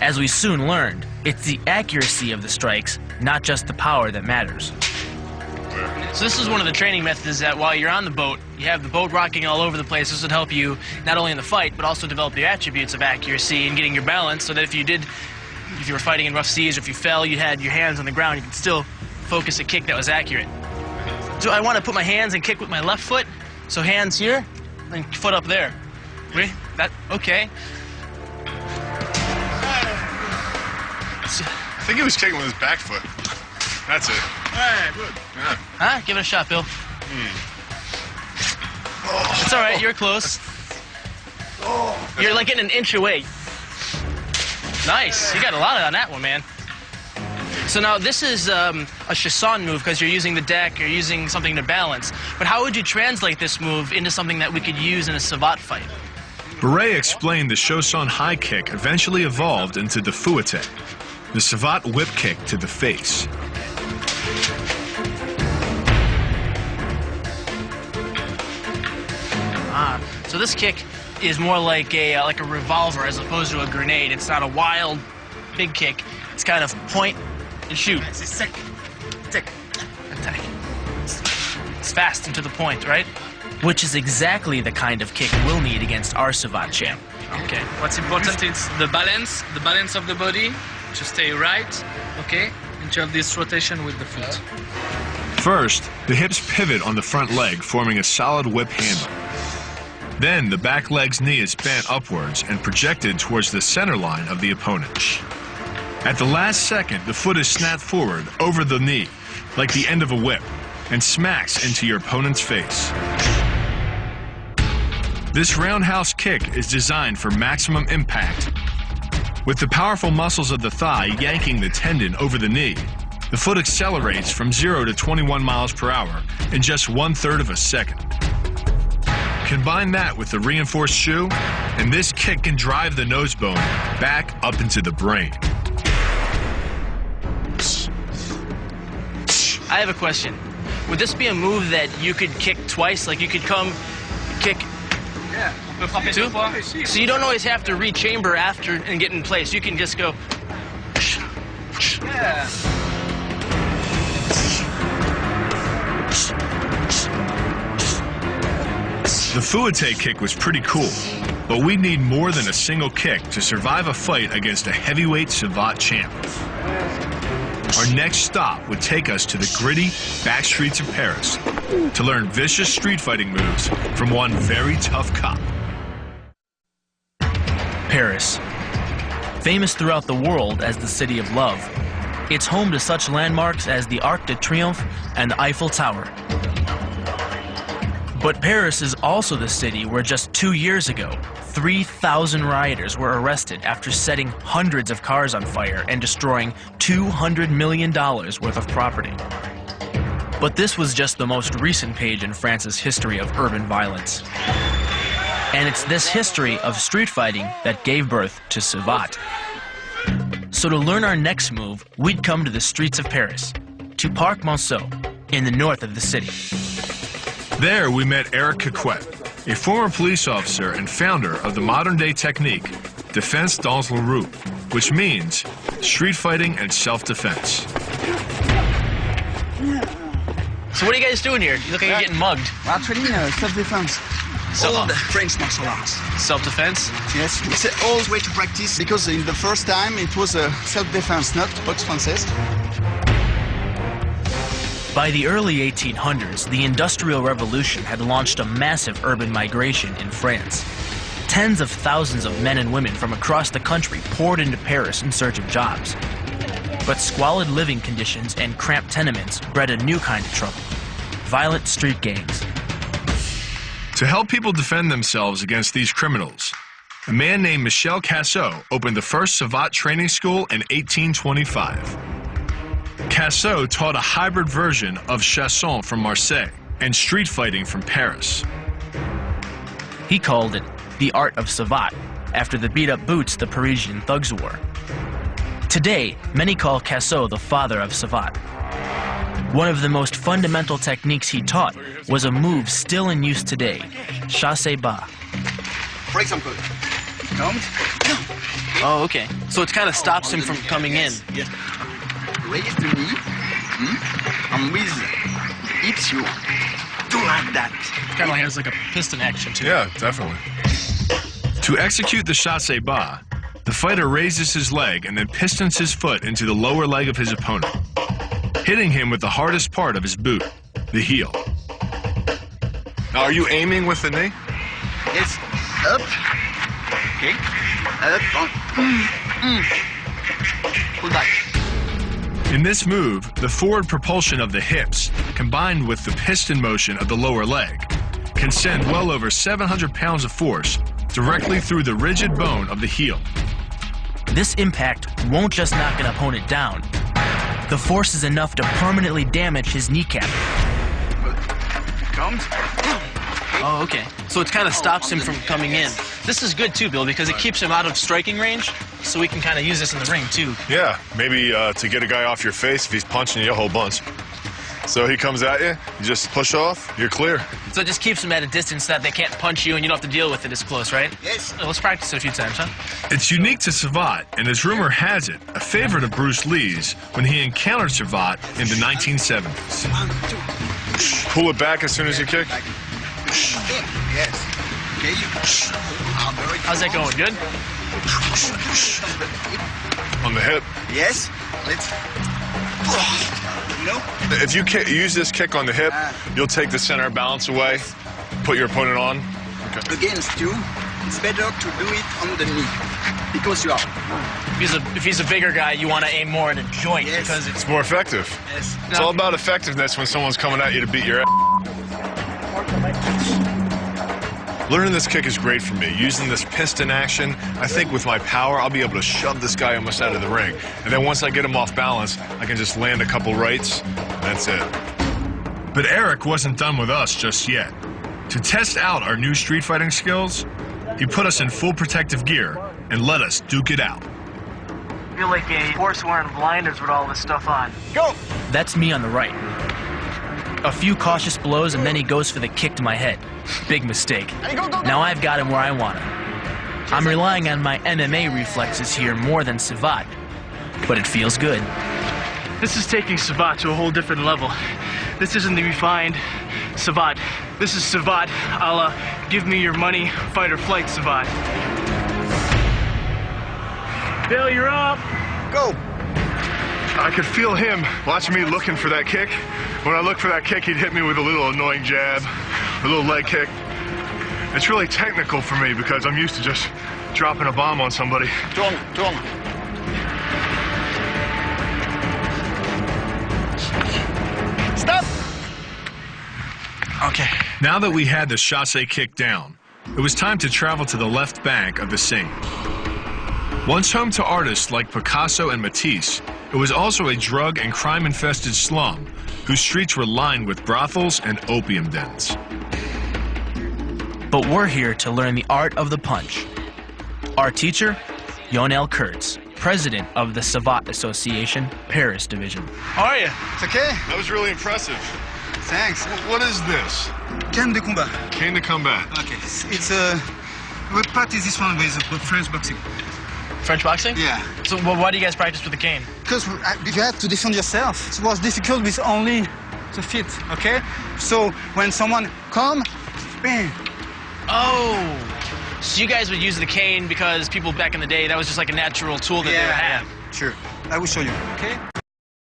As we soon learned, it's the accuracy of the strikes, not just the power, that matters. So this is one of the training methods that while you're on the boat, you have the boat rocking all over the place. This would help you not only in the fight, but also develop the attributes of accuracy and getting your balance so that if you were fighting in rough seas or if you fell, you had your hands on the ground, you could still focus a kick that was accurate. So I want to put my hands and kick with my left foot. So hands here and foot up there. Ready? Okay. I think he was kicking with his back foot. That's it. Hey, good. Yeah. Huh? Give it a shot, Bill. It's all right. You're close. You're like getting an inch away. Nice. You got a lot on that one, man. So now this is a Chausson move because you're using the deck, you're using something to balance. But how would you translate this move into something that we could use in a savate fight? Beret explained the Chausson high kick eventually evolved into the fouette, the savate whip kick to the face. So this kick is more like a revolver as opposed to a grenade. It's not a wild, big kick. It's kind of point and shoot. Attack. It's fast and to the point, right? Which is exactly the kind of kick we'll need against our savate champ. Okay. What's important is the balance of the body, to stay right, okay, and to have this rotation with the foot. First, the hips pivot on the front leg, forming a solid whip handle. Then, the back leg's knee is bent upwards and projected towards the center line of the opponent. At the last second, the foot is snapped forward over the knee, like the end of a whip, and smacks into your opponent's face. This roundhouse kick is designed for maximum impact. With the powerful muscles of the thigh yanking the tendon over the knee, the foot accelerates from 0 to 21 miles per hour in just 1/3 of a second. Combine that with the reinforced shoe, and this kick can drive the nose bone back up into the brain. I have a question. Would this be a move that you could kick twice? Like you could come kick two? So you don't always have to re-chamber after and get in place. You can just go. Yeah. The fouette kick was pretty cool, but we need more than a single kick to survive a fight against a heavyweight savate champ. Our next stop would take us to the gritty back streets of Paris to learn vicious street fighting moves from one very tough cop. Paris. Famous throughout the world as the City of Love, it's home to such landmarks as the Arc de Triomphe and the Eiffel Tower. But Paris is also the city where just 2 years ago, 3,000 rioters were arrested after setting hundreds of cars on fire and destroying $200 million worth of property. But this was just the most recent page in France's history of urban violence. And it's this history of street fighting that gave birth to savate. So to learn our next move, we'd come to the streets of Paris, to Parc Monceau, in the north of the city. There we met Eric Caquet, a former police officer and founder of the modern-day technique, Défense dans la rue, which means street fighting and self-defense. So what are you guys doing here? You look like you're getting mugged. We're training self-defense. All the French martial arts. Self-defense? Yes, it's an old way to practice because in the first time it was a self-defense, not boxe française. By the early 1800s, the Industrial Revolution had launched a massive urban migration in France. Tens of thousands of men and women from across the country poured into Paris in search of jobs. But squalid living conditions and cramped tenements bred a new kind of trouble: violent street gangs. To help people defend themselves against these criminals, a man named Michel Cassot opened the first savate training school in 1825. Cassot taught a hybrid version of Chausson from Marseille and street fighting from Paris. He called it the art of savate, after the beat-up boots the Parisian thugs wore. Today, many call Cassot the father of savate. One of the most fundamental techniques he taught was a move still in use today, chassé bas. For example, count, Oh, okay. So it kind of stops him from coming in. Yes. Raise the knee, and with hips you do like that. Kind of like has like a piston action too. Yeah, definitely. To execute the chassé bas, the fighter raises his leg and then pistons his foot into the lower leg of his opponent, hitting him with the hardest part of his boot, the heel. Now, are you aiming with the knee? Yes, up. Okay, up, pull back. In this move, the forward propulsion of the hips, combined with the piston motion of the lower leg, can send well over 700 pounds of force directly through the rigid bone of the heel. This impact won't just knock an opponent down. The force is enough to permanently damage his kneecap. Comes. Oh, okay. So it kind of stops him from coming in. This is good too, Bill, because it keeps him out of striking range, so we can kind of use this in the ring too. Yeah, maybe to get a guy off your face if he's punching you a whole bunch. So he comes at you, you just push off, you're clear. So it just keeps him at a distance that they can't punch you and you don't have to deal with it as close, right? Yes. Well, let's practice it a few times, huh? It's unique to Savate, and as rumor has it, a favorite of Bruce Lee's when he encountered Savate in the 1970s. 1, 2. Pull it back as soon as you kick. Yes. Okay. How's that going? Good? On the hip. Yes. Let's. No. If you use this kick on the hip, you'll take the center of balance away, put your opponent on. Okay. Against you, it's better to do it on the knee because you are. If he's a bigger guy, you want to aim more at a joint Yes. because it's It's more effective. Yes. It's all about effectiveness when someone's coming at you to beat your ass. Learning this kick is great for me. Using this piston action, I think with my power, I'll be able to shove this guy almost out of the ring. And then once I get him off balance, I can just land a couple rights, and that's it. But Eric wasn't done with us just yet. To test out our new street fighting skills, he put us in full protective gear and let us duke it out. I feel like a horse wearing blinders with all this stuff on. Go. That's me on the right. A few cautious blows and then he goes for the kick to my head. Big mistake. Now I've got him where I want him. I'm relying on my MMA reflexes here more than Savate, but it feels good. This is taking Savate to a whole different level. This isn't the refined Savate. This is Savate a la give me your money, fight or flight Savate. Bill, you're up. Go. I could feel him watching me looking for that kick. When I looked for that kick, he'd hit me with a little annoying jab, a little leg kick. It's really technical for me because I'm used to just dropping a bomb on somebody. Tourne. Stop. Okay. Now that we had the chassé kick down, it was time to travel to the left bank of the Seine. Once home to artists like Picasso and Matisse, it was also a drug and crime-infested slum whose streets were lined with brothels and opium dens. But we're here to learn the art of the punch. Our teacher, Yonel Kurtz, president of the Savate Association, Paris Division. How are you? It's okay. That was really impressive. Thanks. What is this? Cane de combat. Cane de combat. Okay. It's we practice this one with French boxing. French boxing? Yeah. So why do you guys practice with the cane? Because you have to defend yourself. It was difficult with only the feet. Okay. So when someone come, bam. Oh. So you guys would use the cane because people back in the day, that was just like a natural tool that they would have. Sure. I will show you. Okay.